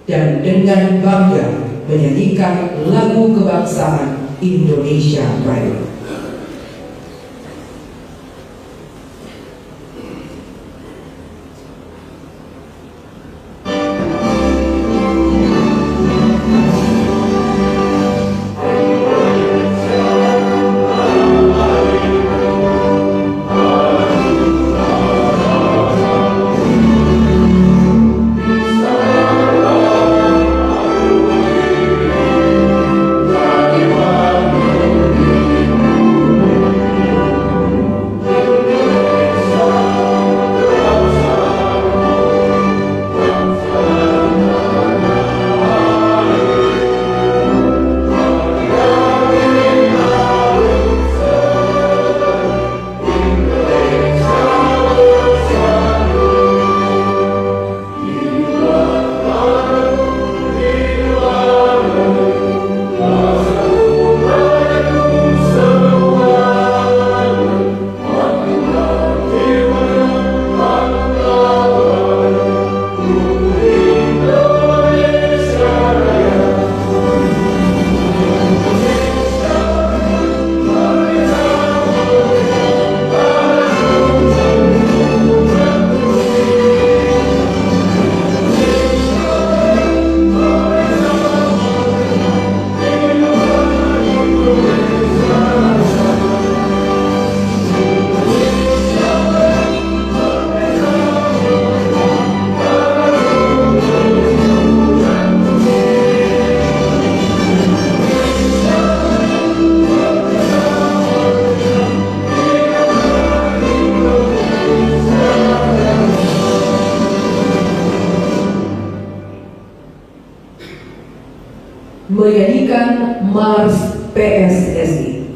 dan dengan bangga menyanyikan lagu kebangsaan Indonesia Raya. Menyanyikan Mars PSSI.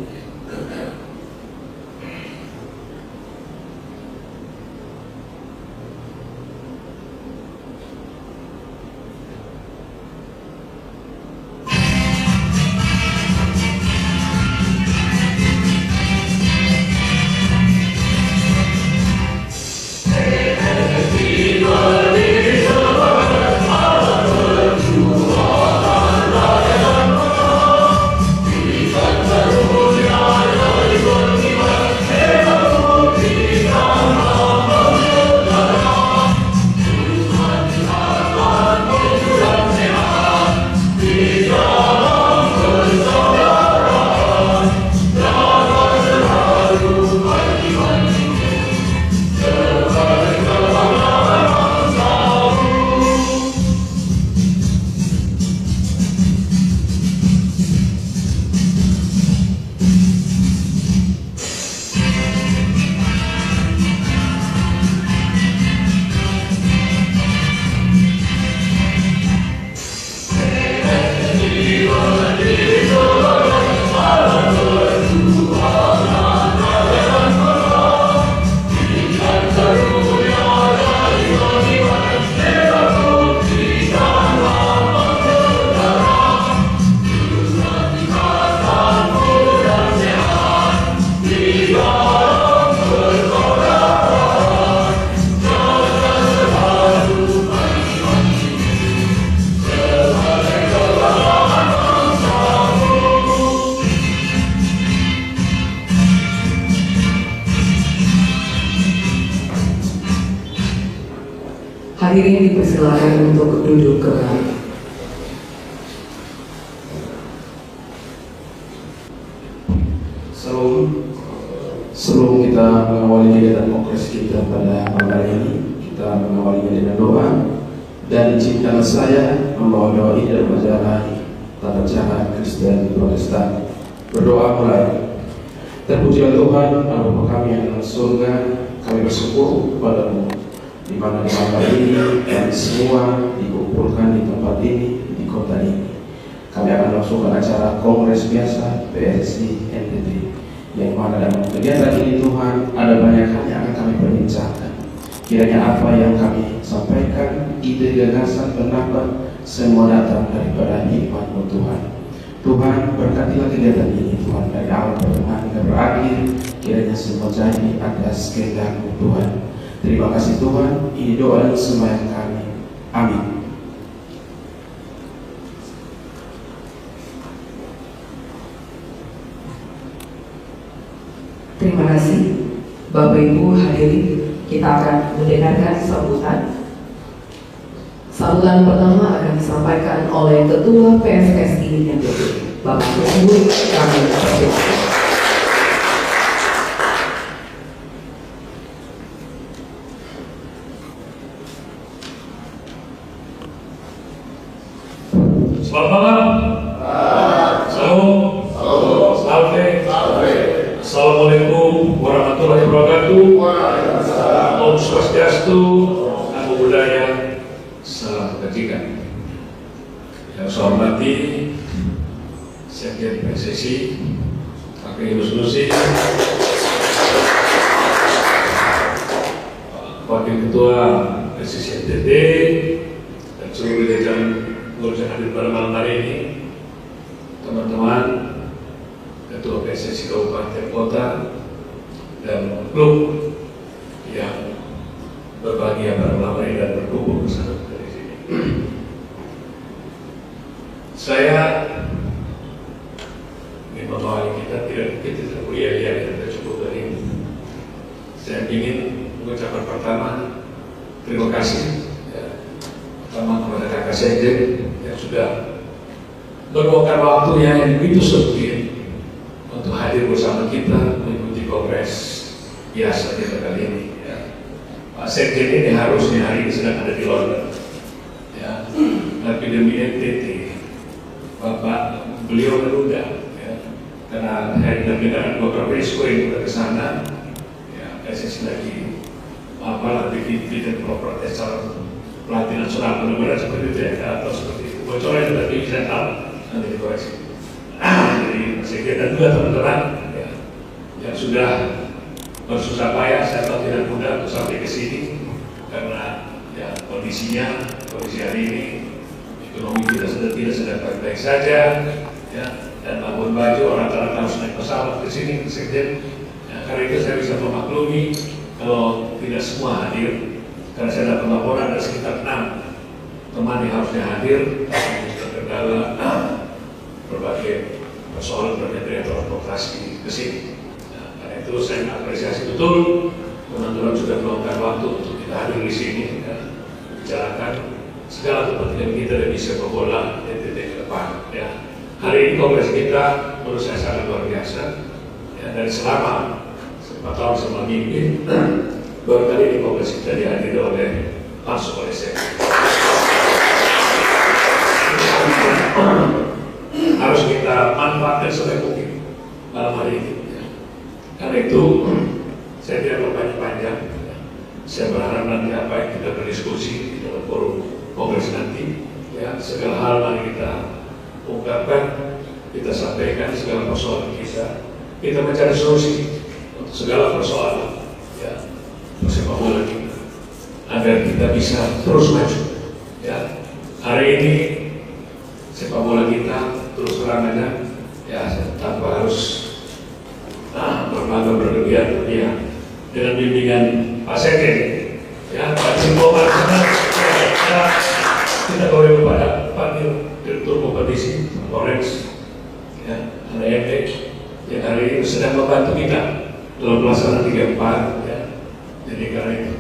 Hadirin dipersilakan untuk duduk kembali. Sebelum kita mengawali kegiatan kongres kita pada malam hari ini, kita mengawalinya dengan doa. Dan izinkanlah saya membawa doa ini dalam ajaran tata cara Kristen Protestan. Berdoa mulai. Terpujilah Tuhan, Allah kami yang dalam surga, kami bersyukur kepadamu di mana di malam hari ini kami semua dikumpulkan di tempat ini, di kota ini. Kami akan melangsungkan acara kongres biasa PSSI NTT, yang mana dalam kegiatan ini Tuhan ada banyak hal yang akan kami perbincangkan. Kiranya apa yang kami sampaikan, ide, gagasan, pendapat, semua datang daripada hikmat-Mu Tuhan. Tuhan, berkatilah kegiatan ini Tuhan, dari awal pertengahan hingga berakhir, kiranya semua jadi atas kehendak-Mu Tuhan. Terima kasih Tuhan, ini doa dan sembahyang kami. Amin. kasih. Bapak Ibu hadirin, kita akan mendengarkan sambutan. Sambutan pertama akan disampaikan oleh Ketua PSSI yang terpilih, Bapak tersebut kami persilakan. Selamat malam. Salam. Salve. Assalamualaikum warahmatullahi wabarakatuh. Om Swastiastu, Namo Buddhaya, salam kebajikan. Yang saya hormati Sekjen PSSI, Pak Yunus Nusi, Wakil Ketua PSSI NTT, dan seluruh jajaran pengurus yang hadir pada malam hari ini, teman-teman Ketua PSSI Kabupaten Kota dan klub yang berbahagia pada malam hari dan berkumpul bersama kita di sini. Saya ingin membawa kita tidak berlian-lian, kita cukup dari ini. Saya ingin mengucapkan pertama terima kasih pertama kepada kakak Sekjen yang sudah meluangkan waktunya yang begitu sempit untuk hadir bersama kita mengikuti kongres biasa kita kali ini. Ya. Pak Sekjen ini harusnya hari ini sedang ada di London, ya. Tapi demi NTT, Bapak beliau menunda, ya. Karena hari ini dengan beberapa risiko yang sudah ke sana, ya. PSSI lagi bikin protes pelatih nasional benar-benar seperti itu ya, atau seperti itu. Bocornya tadi saya tahu, nanti dikoreksi. Jadi saya dan juga teman-teman ya, yang sudah bersusah payah, saya tahu tidak mudah untuk sampai ke sini karena ya kondisi hari ini ekonomi kita sudah tidak sedang baik-baik saja, ya, dan Labuan Bajo orang-orang harus naik pesawat ke sini ke Sekjen. Ya, karena itu saya bisa memaklumi kalau tidak semua hadir. Karena saya dapat laporan ada sekitar 6 teman yang harusnya hadir, terkendala berbagai persoalan berkaitan transportasi ke sini. Nah, karena itu saya mengapresiasi betul teman-teman sudah meluangkan waktu untuk kita hadir di sini, ya, bicarakan segala kepentingan kita dan sepak bola NTT ke depan. Ya. Hari ini kongres kita menurut saya sangat luar biasa. Ya, dari selama 4 tahun sama minggu. Baru kali ini kongres kita dihadiri langsung oleh saya. Harus kita manfaatkan sebaik mungkin malam hari ini. Ya. Karena itu saya tidak berpanjang-panjang. Ya. Saya berharap nanti apa yang kita berdiskusi di dalam forum kongres nanti, ya, segala hal mari kita ungkapkan, kita sampaikan segala persoalan kita mencari solusi untuk segala persoalan. Ya. Sepak bola kita agar kita bisa terus maju. Ya, hari ini sepak bola kita terus terang aja, ya, tanpa harus berbangga berlebihan, ya, dengan bimbingan Pak Sekjen, ya, Pak Simbo Marsana, ya, kita boleh kepada Pak Direktur Kompetisi Orange, ya, ANT yang hari ini sedang membantu kita dalam pelaksanaan 34. Jadi karena itu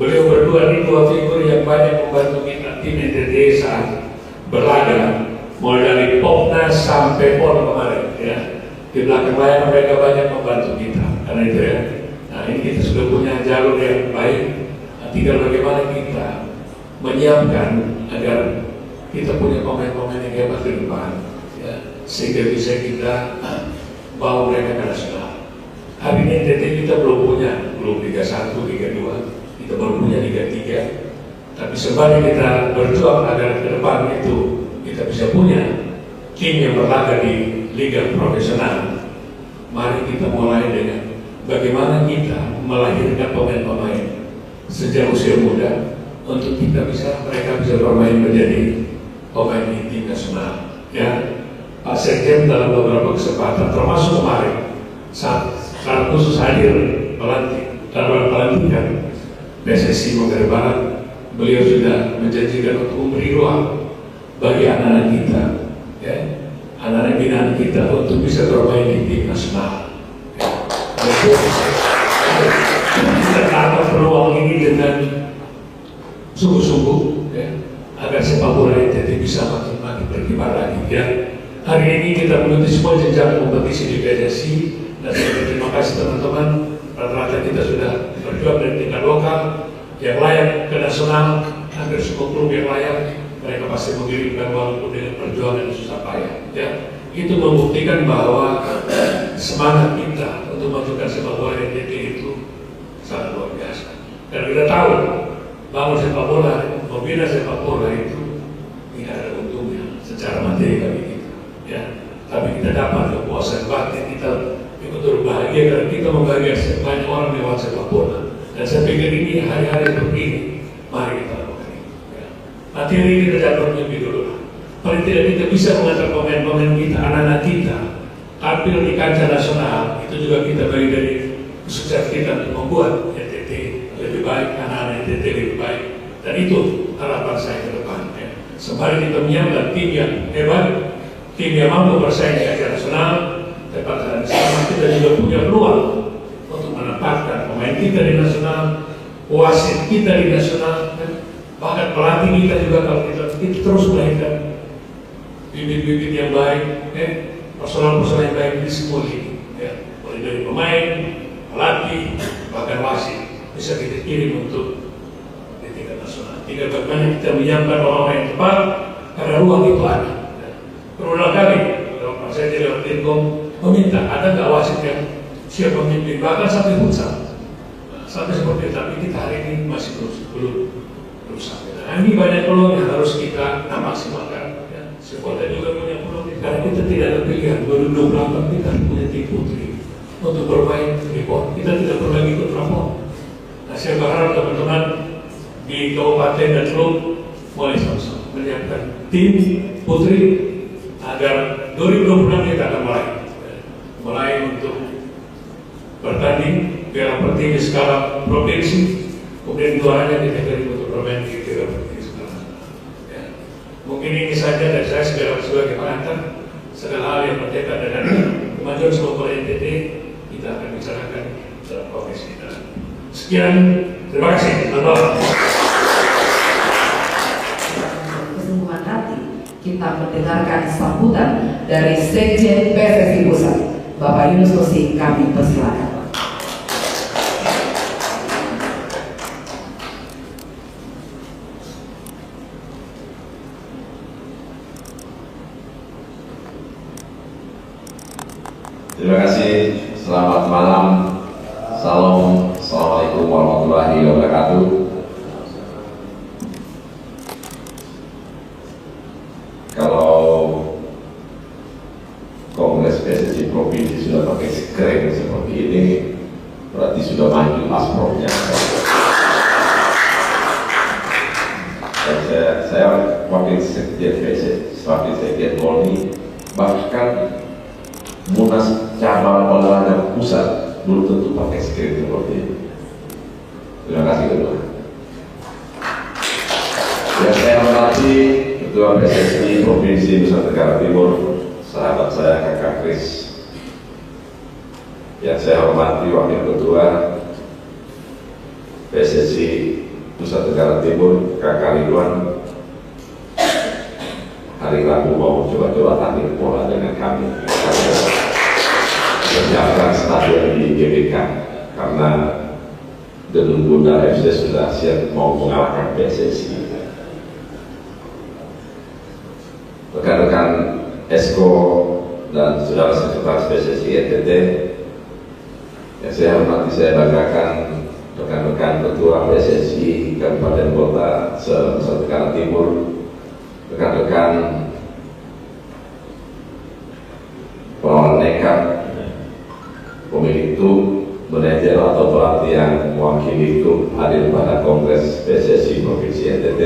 beliau berdua ini dua figur yang banyak membantu kita tim NTT saat berlaga, mulai dari Popnas sampai PON kemarin, ya. Di belakang layar mereka banyak membantu kita. Karena itu ya, nah ini kita sudah punya jalur yang baik. Nah, tinggal bagaimana kita menyiapkan agar kita punya pemain-pemain yang hebat di depan, ya, sehingga bisa kita bawa mereka ke nasional. Hari ini NTT kita belum Liga 1, Liga 2, kita baru punya Liga 3. Tapi sembari kita berjuang agar ke depan itu kita bisa punya tim yang berlaga di Liga profesional, mari kita mulai dengan bagaimana kita melahirkan pemain-pemain sejak usia muda untuk mereka bisa bermain menjadi pemain di tim nasional. Ya, Pak Sekjen dalam beberapa kesempatan, termasuk kemarin saat khusus hadir pelantikan PSSI Manggarai Barat, beliau sudah menjanjikan untuk memberi ruang bagi anak-anak kita, ya, anak-anak binaan kita untuk bisa bermain di tim nasional. Ya. Kita tangkap peluang ini dengan sungguh-sungguh, ya, agar sepak bola NTT bisa makin berkibar lagi. Ya. Hari ini kita menuju semua jenjang kompetisi di PSSI, dan terima kasih teman-teman. Rata-rata kita sudah berjuang dari tingkat lokal yang layak ke nasional, hampir semua klub yang layak mereka pasti mengirimkan walaupun dengan perjuangan yang susah payah. Ya. Itu membuktikan bahwa semangat kita untuk memajukan sepak bola NTT itu sangat luar biasa. Dan kita tahu bangun sepak bola, membina sepak bola itu tidak ada untungnya secara materi bagi kita. Ya. Tapi kita dapat kepuasan batin, kita ikut berbahagia karena kita membahagiakan banyak orang lewat sepak bola. Dan saya pikir ini hari-hari seperti ini, mari kita lakukan ini. Ya. Materi kita dapat lebih dulu. Paling tidak kita bisa mengantar pemain-pemain kita, anak-anak kita tampil di kancah nasional. Itu juga kita bagi dari kesuksesan kita untuk membuat NTT lebih baik, anak-anak NTT lebih baik. Dan itu harapan saya ke depan. Ya. Sembari kita menyiapkan tim yang hebat, tim yang mampu bersaing di kancah nasional, dan sama kita juga punya peluang untuk menempatkan pemain kita di nasional, wasit kita di nasional, bahkan pelatih kita juga kalau kita terus melahirkan bibit-bibit yang baik, personal-personal yang baik di semua lini, ya. Mulai dari pemain, pelatih, bahkan wasit bisa kita kirim untuk di tingkat nasional. Tinggal bagaimana kita menyiapkan orang-orang yang tepat karena ruang itu ada. Ya. Berulang kali, kalau saya tidak Timkom meminta ada nggak wasit yang siap memimpin, bahkan sampai futsal, sampai seperti itu. Tapi kita hari ini masih belum sampai. Nah, ini banyak peluang yang harus kita maksimalkan. Sekolah juga punya peluang, karena kita tidak ada pilihan. 2028 kita punya tim putri untuk bermain di PON. Kita tidak perlu lagi ikut rapor. Nah, saya berharap teman-teman di kabupaten dan klub mulai sama-sama menyiapkan tim putri agar 2026 kita akan mulai untuk bertanding piala pertiwi skala provinsi, kemudian juaranya kita kirim untuk bermain di piala pertiwi skala nasional. Ya. Mungkin ini saja dari saya sebagai pengantar segala hal yang berkaitan dengan kemajuan sepak bola NTT kita akan bicarakan dalam progres kita. Sekian, terima kasih. Kesempatan nanti kita mendengarkan sambutan dari Sekjen PSSI Pusat, Bapak Yunus Nusi, kami persilakan. Terima kasih, selamat malam, salam, assalamualaikum warahmatullahi wabarakatuh. Kalau Kongres PSSI Provinsi sudah pakai skrin seperti ini, berarti sudah maju asprofnya. Dan saya wakil sekjen PSSI, wakil sekjen Polri, bahkan Munas cabang olahraga pusat belum tentu pakai skrin seperti ini. Terima kasih kedua. Yang saya hormati Ketua PSSI Provinsi Nusa Tenggara Timur, sahabat saya Kakak Kris. Yang saya hormati Wakil Ketua PSSI Nusa Tenggara Timur, Kakak Ridwan. Hari Rabu mau coba-coba tanding bola dengan kami. Persiapkan stadion di GBK karena Gedung Bunda FC sudah siap mau mengalahkan PSSI. Rekan-rekan Esko dan saudara sekretaris PSSI NTT yang saya hormati, saya banggakan rekan-rekan ketua PSSI Kabupaten Kota se-Nusa Tenggara Timur, rekan-rekan pengelola nekat, pemilik klub, manajer atau pelatih yang mewakili klub hadir pada Kongres PSSI Provinsi NTT,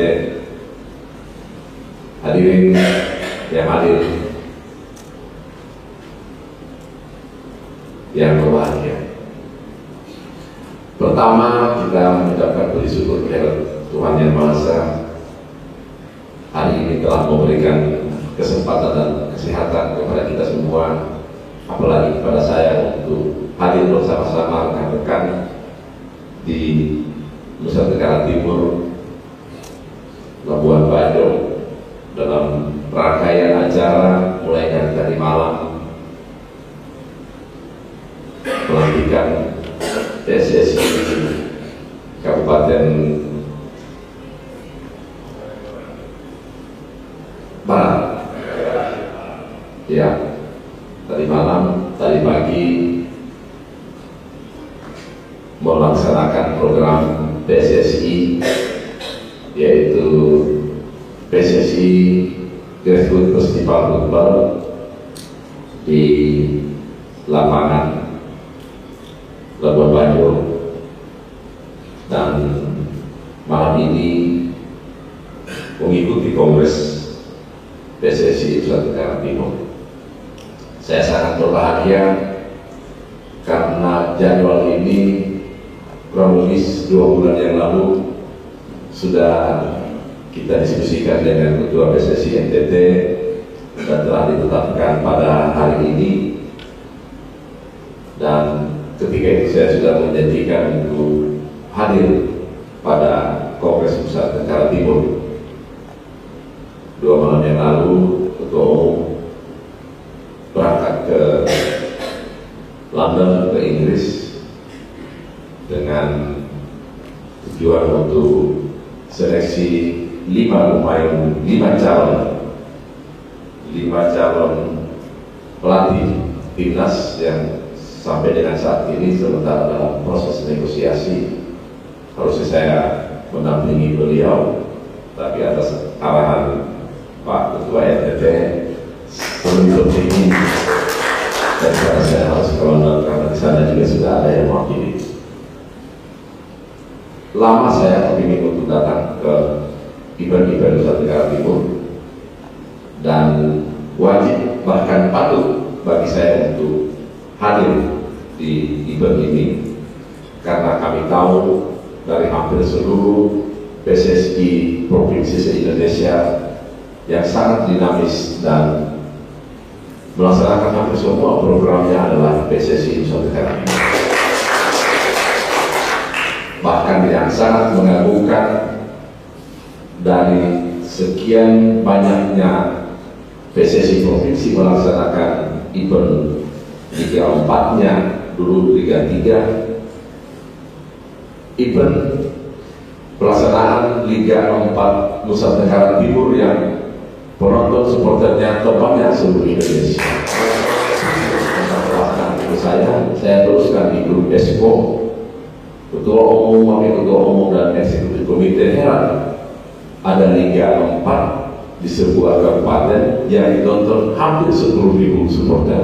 hadirin yang hadir yang berbahagia. Pertama, kita mengucapkan puji syukur kepada Tuhan Yang Maha Esa hari ini telah memberikan kesempatan dan kesehatan kepada kita semua, apalagi kepada saya untuk hadir bersama-sama rekan-rekan di Nusa Tenggara Timur, Labuan Bajo, dalam rangkaian acara mulai dari tadi malam pelantikan PSSI Kabupaten Barat. Ya, tadi malam, tadi pagi melaksanakan program PSSI, yaitu PSSI Grassroots Festival Football di lapangan Labuan Bajo, dan malam ini mengikuti Kongres PSSI Nusa Tenggara Timur. Saya sangat berbahagia karena jadwal ini kurang lebih 2 bulan yang lalu sudah kita diskusikan dengan Ketua PSSI NTT dan telah ditetapkan pada hari ini, dan ketika itu saya sudah menjanjikan untuk hadir pada Kongres Nusa Tenggara Timur. 2 malam yang lalu Ketua Umum berangkat ke London, ke Inggris, dengan tujuan untuk seleksi 5 calon pelatih timnas yang sampai dengan saat ini sementara dalam proses negosiasi. Harusnya saya mendampingi beliau, tapi atas arahan Pak Ketua NTT sebelum ini, dan karena saya harus ke London karena di sana juga sudah ada yang mewakili. Lama saya kepingin untuk datang ke event-event Nusa Tenggara Timur, dan wajib bahkan patut bagi saya untuk hadir di event ini, karena kami tahu dari hampir seluruh PSSI provinsi se-Indonesia yang sangat dinamis dan melaksanakan hampir semua programnya adalah PSSI Nusa Tenggara Timur. Bahkan yang sangat mengagumkan, dari sekian banyaknya PSSI provinsi melaksanakan event Liga 4-nya, dulu Liga 3, event pelaksanaan Liga 4 Nusa Tenggara Timur yang penonton supporternya topangnya seluruh Indonesia. Saya teruskan di grup Expo. Ketua Umum, Wakil Ketua Umum dan Eksekutif Komite heran ada Liga 4 di sebuah kabupaten yang ditonton hampir 10.000 supporter.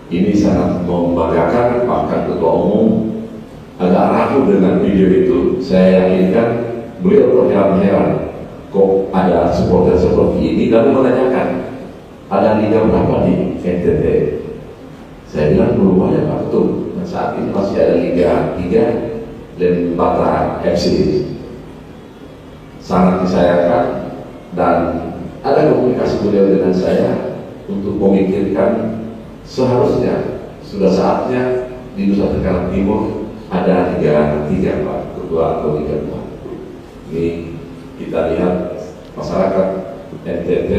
Ini sangat membanggakan. Bahkan Ketua Umum agak ragu dengan video itu. Saya yakinkan beliau terheran-heran kok ada supporter seperti ini, lalu menanyakan ada liga berapa di NTT. Saya bilang belum banyak Pak Ketua, dan saat ini masih ada Liga 3 dan Batra FC. Sangat disayangkan, dan ada komunikasi beliau dengan saya untuk memikirkan seharusnya sudah saatnya di Nusa Tenggara Timur ada Liga 3 Pak Ketua, atau Liga 2. Ini kita lihat masyarakat NTT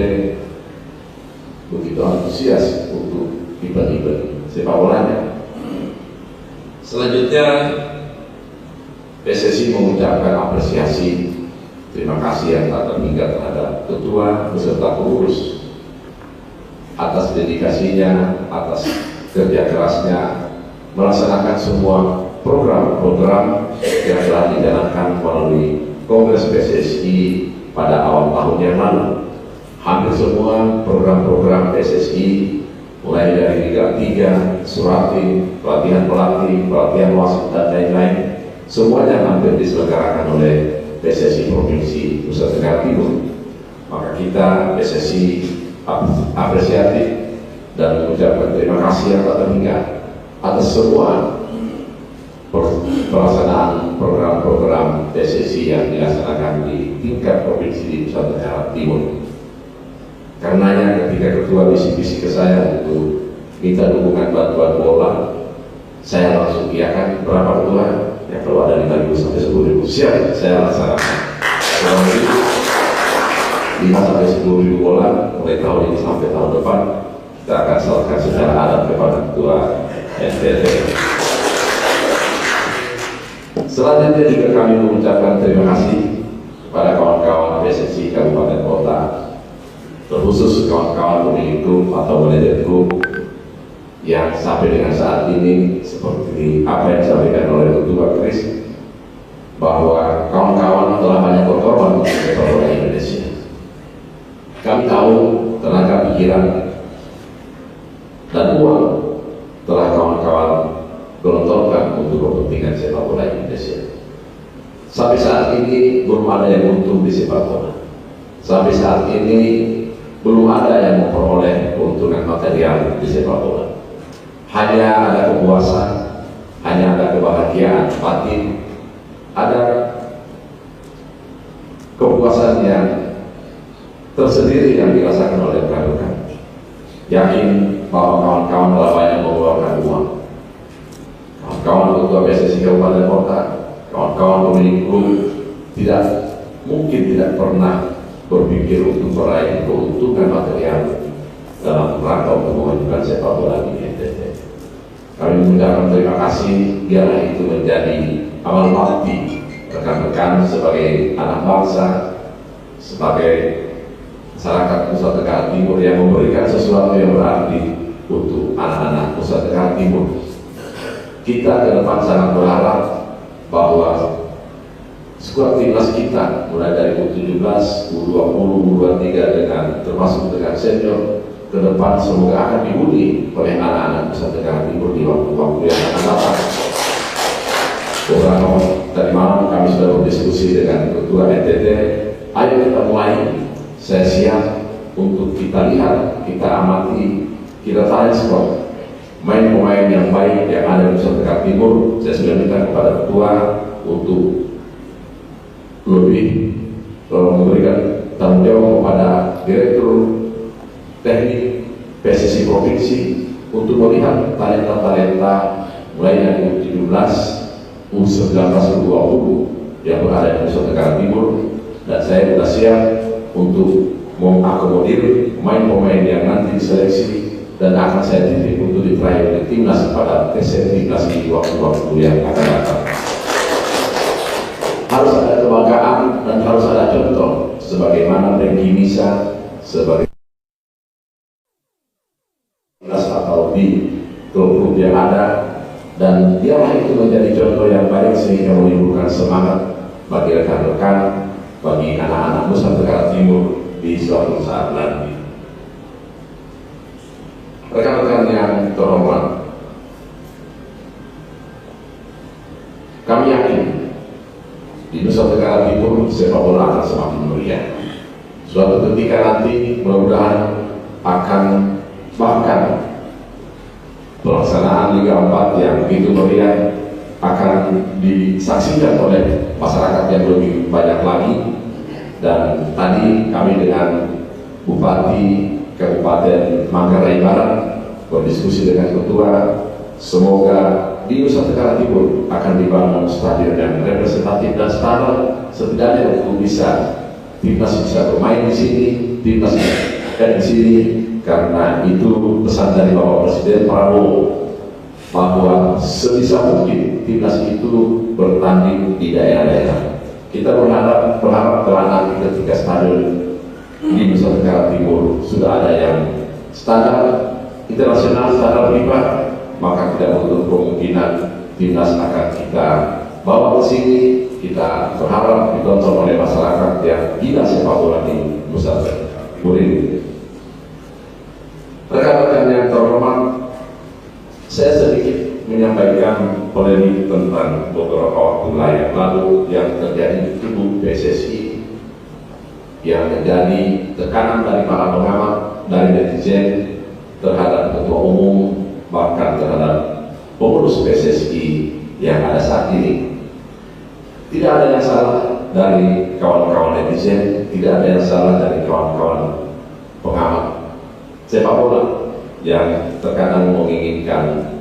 begitu antusias untuk event-event sepak bolanya. Selanjutnya, PSSI mengucapkan apresiasi, terima kasih yang tak terhingga terhadap ketua beserta pengurus atas dedikasinya, atas kerja kerasnya melaksanakan semua program-program yang telah dijalankan melalui Kongres PSSI pada awal tahun yang lalu. Hampir semua program-program PSSI, mulai dari Liga 3, Surati, pelatihan pelatih, pelatihan wasit dan lain-lain, semuanya hampir diselenggarakan oleh PSSI Provinsi Nusa Tenggara Timur. Maka kita PSSI apresiatif dan mengucapkan terima kasih yang tak terhingga atas semua pelaksanaan program-program PSSI yang dilaksanakan di tingkat provinsi di Nusa Tenggara Timur. Karenanya ketika ketua bisik-bisik ke saya untuk minta dukungan bantuan bola, Saya langsung iakan. Berapa ketua? Ya kalau ada 5.000 sampai 10.000 siap saya laksanakan. Kurang lebih 5 sampai 10.000 bola mulai tahun ini sampai tahun depan kita akan salurkan secara adat kepada ketua NTT. Selanjutnya juga kami mengucapkan terima kasih kepada kawan-kawan PSSI Kabupaten Kota, terkhusus kawan-kawan pemilik grup atau manajer grup yang sampai dengan saat ini seperti apa yang disampaikan oleh Ketua Kris, bahwa kawan-kawan telah banyak berkorban untuk sepak bola Indonesia. Kami tahu tenaga pikiran dan uang telah kawan-kawan gelontorkan untuk kepentingan sepak bola Indonesia. Sampai saat ini belum ada yang untung di sepak bola. Sampai saat ini belum ada yang memperoleh keuntungan material di sepak bola. Hanya ada kepuasan, hanya ada kebahagiaan batin, ada kepuasan yang tersendiri yang dirasakan oleh rekan-rekan. Yakin bahwa kawan-kawan telah banyak mengeluarkan uang. Kawan-kawan ketua PSSI Kabupaten Kota, kawan-kawan pemilik klub tidak mungkin tidak pernah berpikir untuk meraih keuntungan material dalam rangka untuk memajukan sepak bola di NTT. Kami mengucapkan terima kasih, biarlah itu menjadi amal bakti rekan-rekan sebagai anak bangsa, sebagai masyarakat Nusa Tenggara Timur yang memberikan sesuatu yang berarti untuk anak-anak Nusa Tenggara Timur. Kita ke depan sangat berharap bahwa skuad timnas kita mulai dari U17, U20, U23 dengan termasuk dengan senior ke depan semoga akan dihuni oleh anak-anak Nusa Tenggara Timur di waktu-waktu yang akan datang. Beberapa tadi malam kami sudah berdiskusi dengan Ketua NTT. Ayo kita mulai. Saya siap untuk kita lihat, kita amati, kita tanya skor pemain-pemain yang baik yang ada di Nusa Tenggara Timur. Saya sudah minta kepada Ketua untuk lebih memberikan tanggung jawab kepada Direktur Teknik PSSI Provinsi untuk melihat talenta-talenta mulai dari U17, U19, U20 yang berada di Nusa Tenggara Timur, dan saya sudah siap untuk mengakomodir pemain-pemain yang nanti diseleksi dan akan saya titip untuk diperaih oleh timnas pada tes timnas di waktu-waktu yang akan datang. Harus ada kebanggaan dan harus ada contoh sebagaimana Rengki Misa sebagai timnas atau di klub-klub yang ada, dan dialah itu menjadi contoh yang baik sehingga menimbulkan semangat bagi rekan-rekan, bagi anak-anak Nusa Tenggara Timur di suatu saat nanti. Rekan-rekan yang terhormat, kami yakin di Nusa Tenggara Timur sepak bola akan semakin meriah. Suatu ketika nanti mudah-mudahan akan bahkan pelaksanaan Liga 4 yang begitu meriah akan disaksikan oleh masyarakat yang lebih banyak lagi. Dan tadi kami dengan Bupati Kabupaten Manggarai Barat berdiskusi dengan Ketua, semoga di Nusa Tenggara Timur akan dibangun stadion yang representatif dan standar, setidaknya untuk bisa timnas bisa bermain di sini, timnas di sini, karena itu pesan dari Bapak Presiden Prabowo bahwa sebisa mungkin timnas itu bertanding di daerah-daerah. Kita berharap kelak nanti ketika stadion di Nusa Tenggara Timur sudah ada yang standar internasional, standar FIFA, maka tidak menutup kemungkinan timnas akan kita bawa ke sini. Kita berharap ditonton oleh masyarakat yang gila sepak bola di Nusa Tenggara Timur ini. Rekan-rekan yang terhormat, saya sedikit menyampaikan polemik tentang beberapa waktu lalu yang terjadi di tubuh PSSI, yang menjadi tekanan dari para pengamat, dari netizen terhadap ketua umum, bahkan terhadap pengurus PSSI yang ada saat ini. Tidak ada yang salah dari kawan-kawan netizen, tidak ada yang salah dari kawan-kawan pengamat sepak bola yang terkadang menginginkan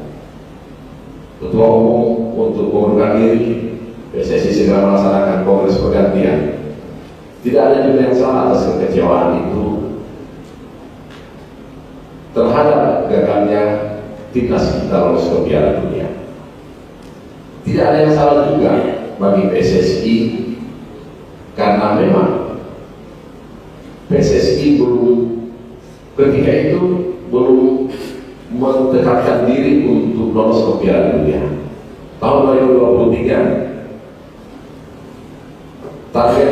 Ketua Umum untuk mengundurkan diri, PSSI segera melaksanakan kongres pergantian. Tidak ada juga yang salah atas kekecewaan itu terhadap gagalnya timnas kita lolos ke Piala Dunia. Tidak ada yang salah juga bagi PSSI karena memang PSSI ketika itu belum mendekatkan diri untuk lolos ke Piala Dunia. Tahun 2023 target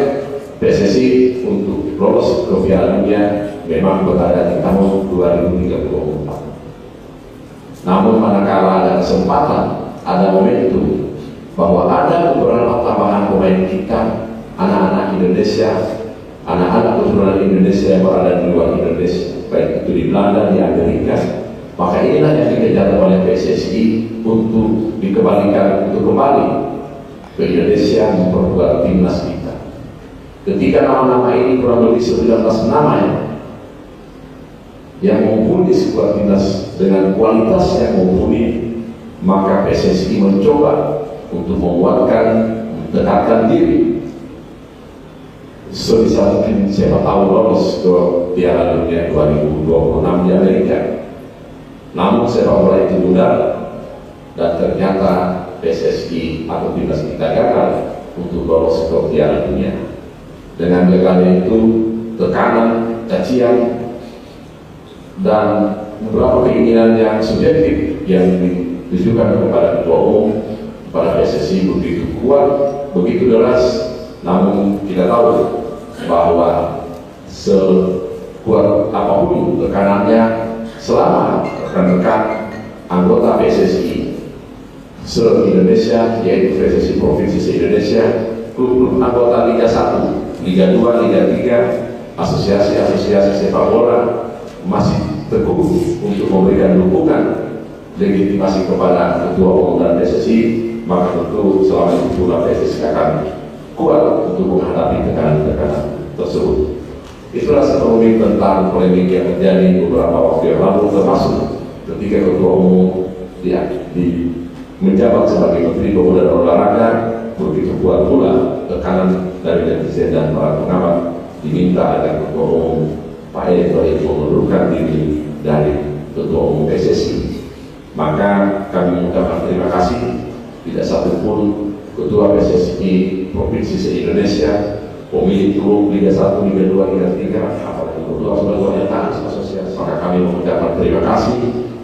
PSSI untuk lolos ke Piala Dunia memang berada di tahun 2034. Namun manakala ada kesempatan, ada momentum bahwa ada beberapa tambahan pemain kita, anak-anak Indonesia, anak-anak keturunan Indonesia yang berada di luar Indonesia, baik itu di Belanda, di Amerika, maka inilah yang dikejar oleh PSSI untuk dikembalikan, untuk kembali ke Indonesia memperkuat timnas kita. Ketika nama-nama ini kurang lebih 19 nama yang mumpuni sebuah timnas dengan kualitas yang mumpuni, maka PSSI mencoba untuk menguatkan, mendekatkan diri sebisa mungkin siapa tahu lolos ke Piala Dunia 2026 di Amerika. Namun sepak bola itu mudah dan ternyata PSSI atau timnas kita gagal untuk lolos ke Piala Dunia. Dengan gagalnya itu tekanan, cacian, dan beberapa keinginan yang subjektif yang ditujukan kepada Ketua Umum, kepada PSSI begitu kuat, begitu deras. Namun kita tahu bahwa sekuat apapun tekanannya, selama rekan-rekan anggota PSSI se-Indonesia, yaitu PSSI Provinsi se-Indonesia, klub-klub anggota Liga 1, Liga 2, Liga 3, asosiasi-asosiasi sepak bola masih teguh untuk memberikan dukungan legitimasi kepada Ketua Umum dan PSSI, maka tentu selama itu pula PSSI akan kuat untuk menghadapi tekanan-tekanan tersebut. Itulah sekelumit tentang polemik yang terjadi beberapa waktu yang lalu, termasuk ketika Ketua Umum menjabat sebagai Menteri Pemuda dan Olahraga. Begitu kuat pula tekanan dari netizen dan para pengamat diminta agar Ketua Umum Pak Erick Thohir mengundurkan diri dari Ketua Umum PSSI. Maka kami mengucapkan terima kasih, tidak satupun Ketua PSSI Provinsi se-Indonesia, pemilik klub Liga 1, Liga 2, Liga 3, apalagi ketua sebagai asosiasi, maka kami mengucapkan terima kasih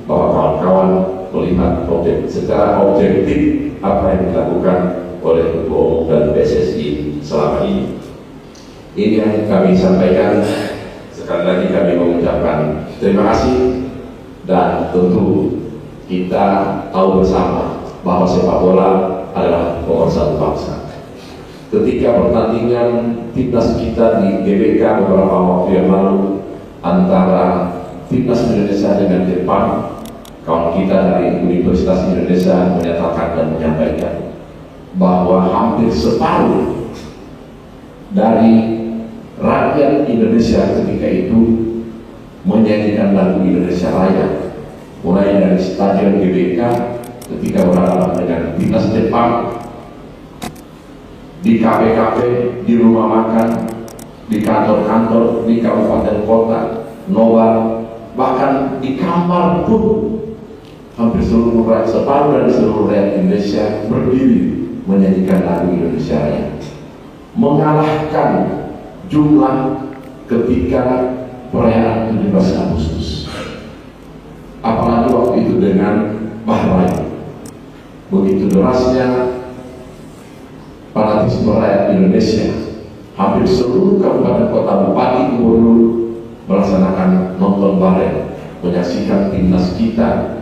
bahwa kawan-kawan melihat secara objektif apa yang dilakukan oleh Ketua Umum dan PSSI selama ini. Ini yang kami sampaikan. Sekali lagi kami mengucapkan terima kasih, dan tentu kita tahu bersama bahwa sepak bola adalah nomor satu bangsa. Ketika pertandingan timnas kita di GBK beberapa waktu yang lalu antara timnas Indonesia dengan Jepang, kawan kita dari Universitas Indonesia menyatakan dan menyampaikan bahwa hampir separuh dari rakyat Indonesia ketika itu menyanyikan lagu Indonesia Raya, mulai dari stadion GBK ketika berhadapan dengan timnas Jepang, di kafe-kafe, di rumah makan, di kantor-kantor, di kabupaten kota, nobar, bahkan di kamar pun hampir separuh dari seluruh rakyat Indonesia berdiri menyanyikan lagu Indonesia Raya, mengalahkan jumlah ketika perayaan 17 Agustus. Apalagi waktu itu dengan Bahrain, begitu derasnya fanatisme rakyat Indonesia, hampir seluruh kabupaten kota, bupati, gubernur melaksanakan nonton bareng menyaksikan timnas kita.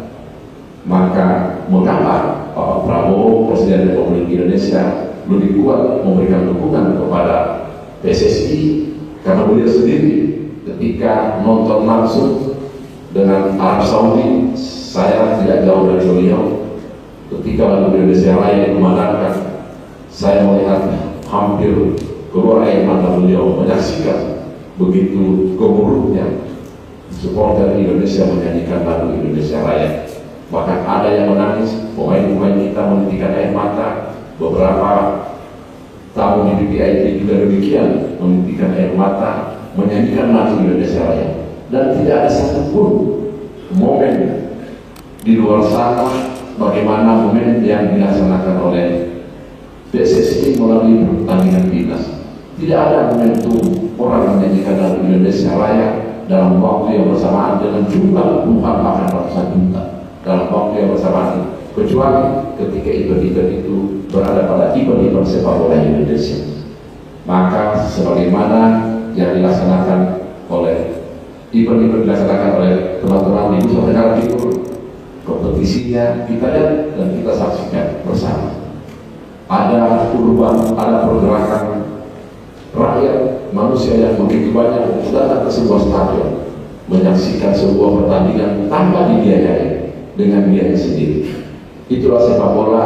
Maka mengapa Pak Prabowo, Presiden Republik Indonesia, lebih kuat memberikan dukungan kepada PSSI? Karena beliau sendiri ketika nonton langsung dengan Arab Saudi, saya tidak jauh dari beliau, ketika lagu Indonesia Raya dikumandangkan, saya melihat hampir keluar air mata beliau menyaksikan begitu gemuruhnya supporter Indonesia menyanyikan lagu Indonesia Raya. Bahkan ada yang menangis, pemain-pemain kita menitikan air mata, beberapa tamu di VIP juga demikian, menitikan air mata, menyanyikan lagu Indonesia Raya. Dan tidak ada satupun momen di luar sana bagaimana momen yang dilaksanakan oleh PSSI melalui pertandingan timnas. Tidak ada momentum orang menyanyikan lagu Indonesia Raya dalam waktu yang bersamaan dengan jumlah puluhan bahkan ratusan juta dalam waktu yang bersamaan, kecuali ketika event-event itu berada pada event-event sepak bola Indonesia. Maka sebagaimana yang dilaksanakan oleh event-event dilaksanakan oleh teman-teman di Nusa Tenggara Timur, kompetisinya kita lihat dan kita saksikan bersama. Ada perubahan, ada pergerakan rakyat manusia yang begitu banyak datang ke sebuah stadion menyaksikan sebuah pertandingan tanpa dibiayai dengan biaya sendiri. Itulah sepak bola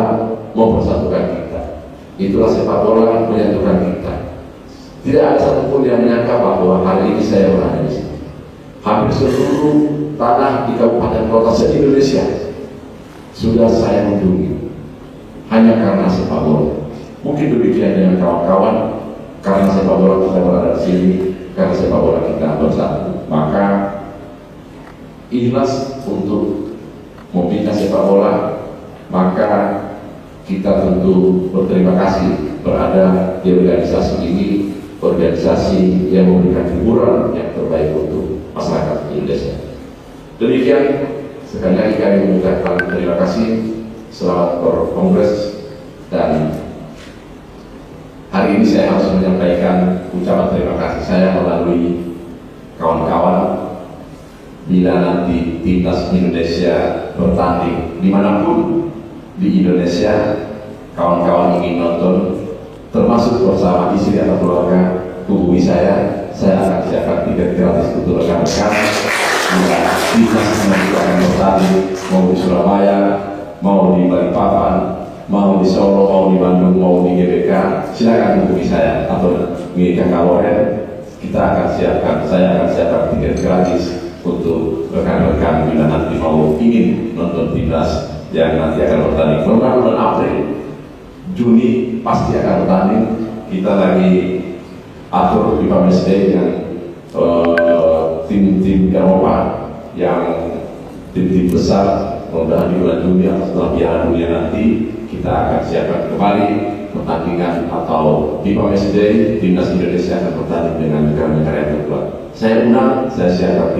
mempersatukan kita. Itulah sepak bola menyatukan kita. Tidak ada satupun yang menyangka bahwa hari ini saya berada di sini. Hampir seluruh tanah di kabupaten kota se-Indonesia sudah saya kunjungi hanya karena sepak bola. Mungkin demikian dengan kawan-kawan, karena sepak bola kita berada di sini, karena sepak bola kita bersatu. Maka ikhlas untuk membina sepak bola, maka kita tentu berterima kasih berada di organisasi ini, organisasi yang memberikan hiburan yang terbaik untuk masyarakat Indonesia. Demikian, sekali lagi kami mengucapkan terima kasih, selamat berkongres, dan hari ini saya harus menyampaikan ucapan terima kasih saya melalui kawan-kawan. Bila nanti timnas Indonesia bertanding dimanapun di Indonesia, kawan-kawan ingin nonton, termasuk bersama istri atau keluarga, hubungi saya akan siapkan tiket gratis untuk rekan-rekan. Bila timnas nanti akan bertanding, mau di Surabaya, mau di Balikpapan, mau di Solo, mau di Bandung, mau di GBK, silakan hubungi saya atau di Kakak. Kita akan siapkan, saya akan siapkan tiket gratis untuk rekan-rekan bila nanti mau ingin nonton timnas yang nanti akan bertanding. Bulan April, Juni pasti akan bertanding. Kita lagi atur di PAMSD dengan tim-tim Eropa yang tim-tim besar. Mudah-mudahan di bulan Juni atau setelah Piala Dunia nanti kita akan siapkan kembali pertandingan, atau di PAMSD timnas Indonesia akan bertanding dengan negara-negara yang terkuat. Saya undang, saya siapkan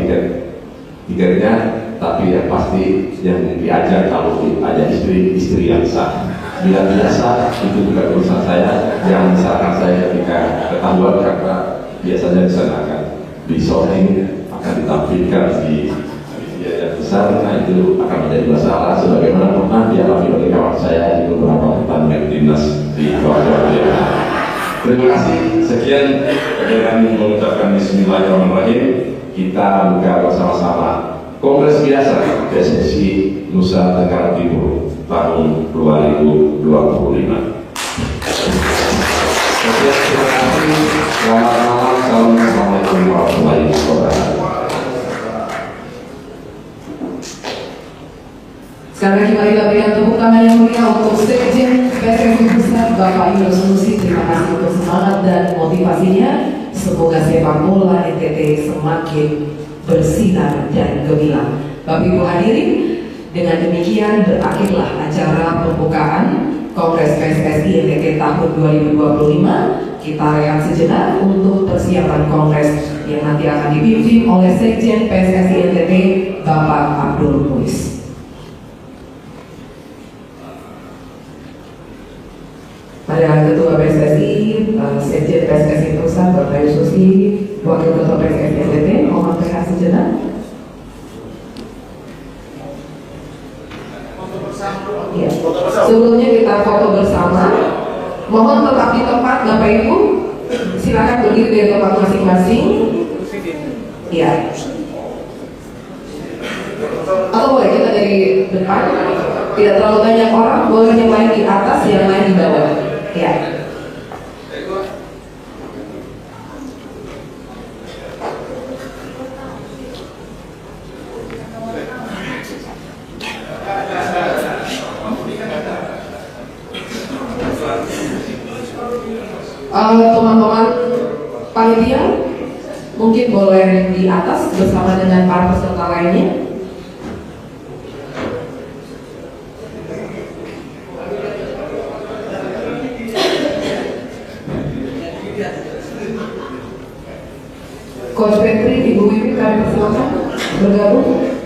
tiketnya, tapi yang pasti yang diajak, kalau diajak istri yang sah. Bila biasa itu juga urusan saya, jangan misalkan saya ketika ketahuan, karena biasanya di sana akan di shooting, akan ditampilkan di media yang besar. Nah, itu akan menjadi masalah sebagaimana pernah dialami oleh kawan saya di beberapa pertandingan timnas di kawasan. Terima kasih. Sekian dengan mengucapkan Bismillahirrahmanirrahim. Kita buka bersama-sama Kongres Biasa PSSI Nusa Tenggara Timur tahun 2025. Sekian, terima kasih. Selamat malam. Assalamualaikum warahmatullahi wabarakatuh. Sekali lagi mari kita berikan tepuk tangan yang mulia untuk Sekjen PSSI Pusat Bapak Yunus Nusi. Terima kasih untuk semangat dan motivasinya. Semoga sepak bola NTT semakin bersinar dan gemilang. Bapak Ibu hadirin, dengan demikian berakhirlah acara pembukaan Kongres PSSI NTT tahun 2025. Kita rehat sejenak untuk persiapan Kongres yang nanti akan dipimpin oleh Sekjen PSSI NTT Bapak Abdul Muiz. Pada Ketua PSSI, Sekjen PSSI Pusat Bapak Yunus Nusi, Wakil Ketua PSSI NTT, mohon rehat sejenak. Ya. Sebelumnya kita foto bersama. Mohon tetap di tempat, Bapak Ibu. Silakan berdiri dari tempat masing-masing. Ya. Atau boleh kita dari depan. Tidak terlalu banyak orang, boleh yang lain di atas, yang lain di bawah. Ya. Teman-teman panitia mungkin boleh di atas bersama dengan para peserta lainnya. Coach Petri, Ibu Wiwi, kami persilakan bergabung.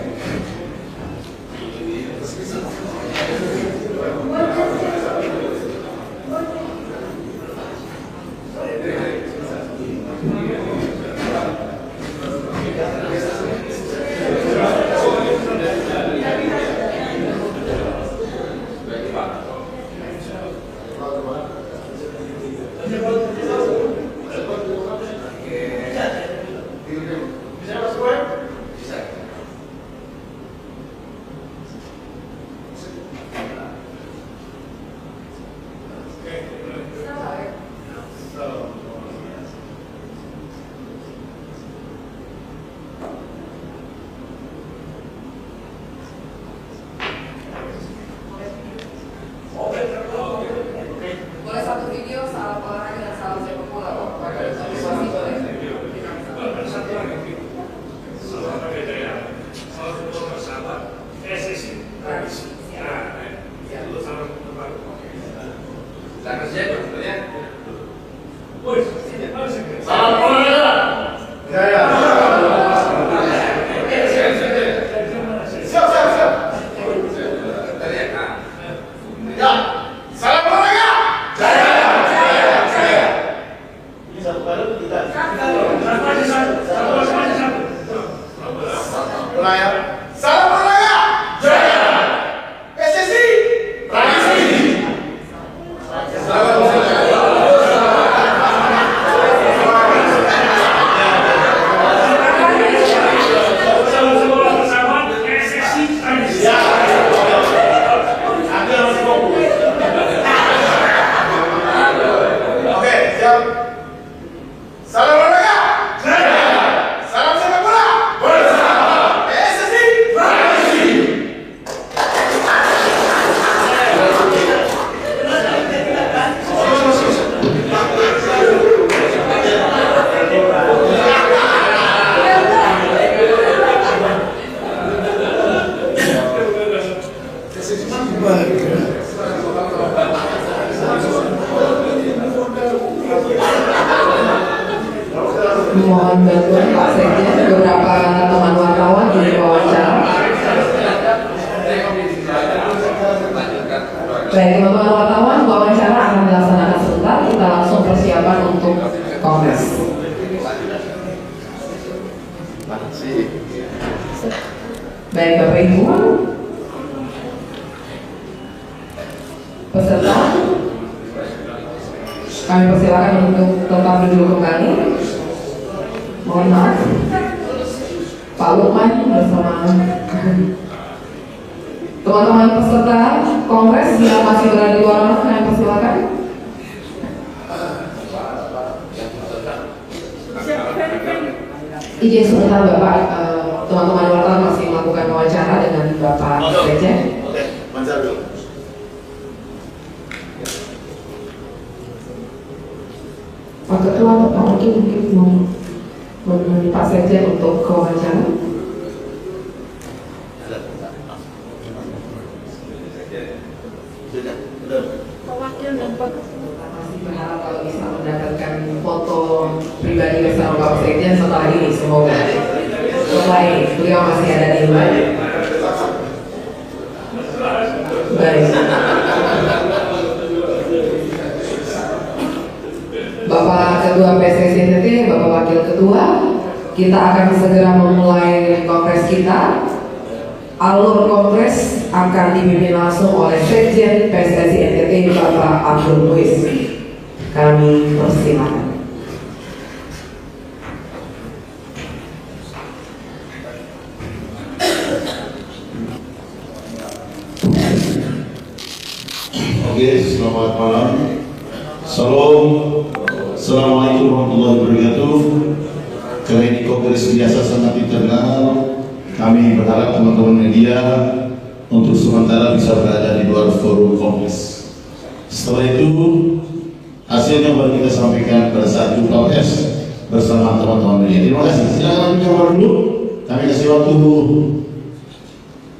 Mohon bantuan Pak Sekjen, beberapa teman wartawan di wawancara. Baik, teman-teman wartawan, wawancara akan dilaksanakan sebentar. Kita langsung persiapan untuk kongres. Baik, Bapak Ibu, peserta, kami persilakan untuk tetap duduk kembali. Mohon maaf, Pak Lukman bersama teman-teman peserta kongres yang masih berada di luar ruangan, kami persilakan. Izin sebentar Bapak, teman-teman wartawan masih melakukan wawancara dengan Bapak Sekjen. Pak Ketua, Bapak mungkin mau menemani Pak Sekjen untuk wawancara. Masih berharap kalau bisa mendapatkan foto pribadi bersama Pak Sekjen setelah ini, semoga. Setelah ini, beliau masih ada di luar. Baik. Bapak Ketua PSSI NTT, Bapak Wakil Ketua, kita akan segera memulai kongres kita. Alur kongres akan dipimpin langsung oleh Sekjen PSSI NTT Bapak Abdul Muiz. Kami persilakan. Oke, selamat malam. Salam. Assalamualaikum warahmatullahi wabarakatuh. Kali ini kongres biasa sangat internal. Kami berharap teman-teman media untuk sementara bisa berada di luar forum kongres. Setelah itu Hasilnya baru kita sampaikan pada saat jumpa pers bersama teman-teman media. Terima kasih. Silakan gambar dulu. Kami kasih waktu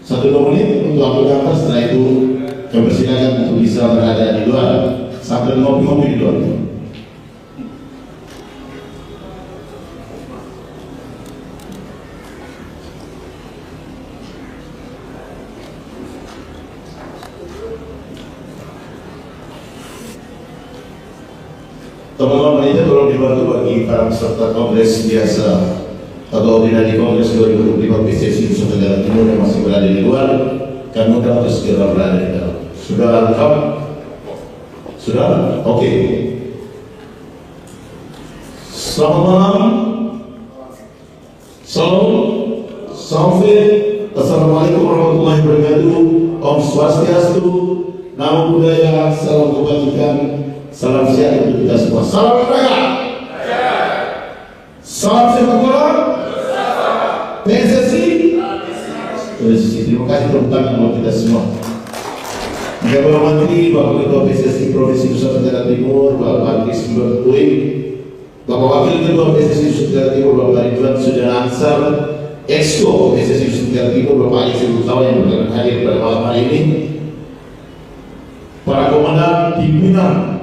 1-2 menit untuk ambil gambar. Setelah itu kami persilakan untuk bisa berada di luar sambil ngopi-ngopi di luar. Teman-teman media tolong dibantu bagi para peserta kongres biasa atau ordinari kongres 2025 PSSI Nusa Tenggara Timur yang masih berada di luar, kami undang untuk segera berada di dalam. Sudah lengkap? Sudah? Oke. Selamat malam. Salam. Sampai. Assalamualaikum warahmatullahi wabarakatuh. Om Swastiastu. Namo Buddhaya. Salam kebajikan. Salam sehat untuk kita semua. Salam olahraga. Salam sepak bola. PSSI. Terima kasih tepuk tangan buat kita semua. Bapak Menteri, Bapak Ketua PSSI Provinsi Nusa Tenggara Timur, Bapak Kris Buin, Bapak Wakil Ketua PSSI Nusa Tenggara Timur, Bapak Ridwan Sudana Ansar, Exco PSSI Nusa Tenggara Timur, Bapak Ali Sibutawa yang berkenan hadir pada malam hari ini, para komandan pimpinan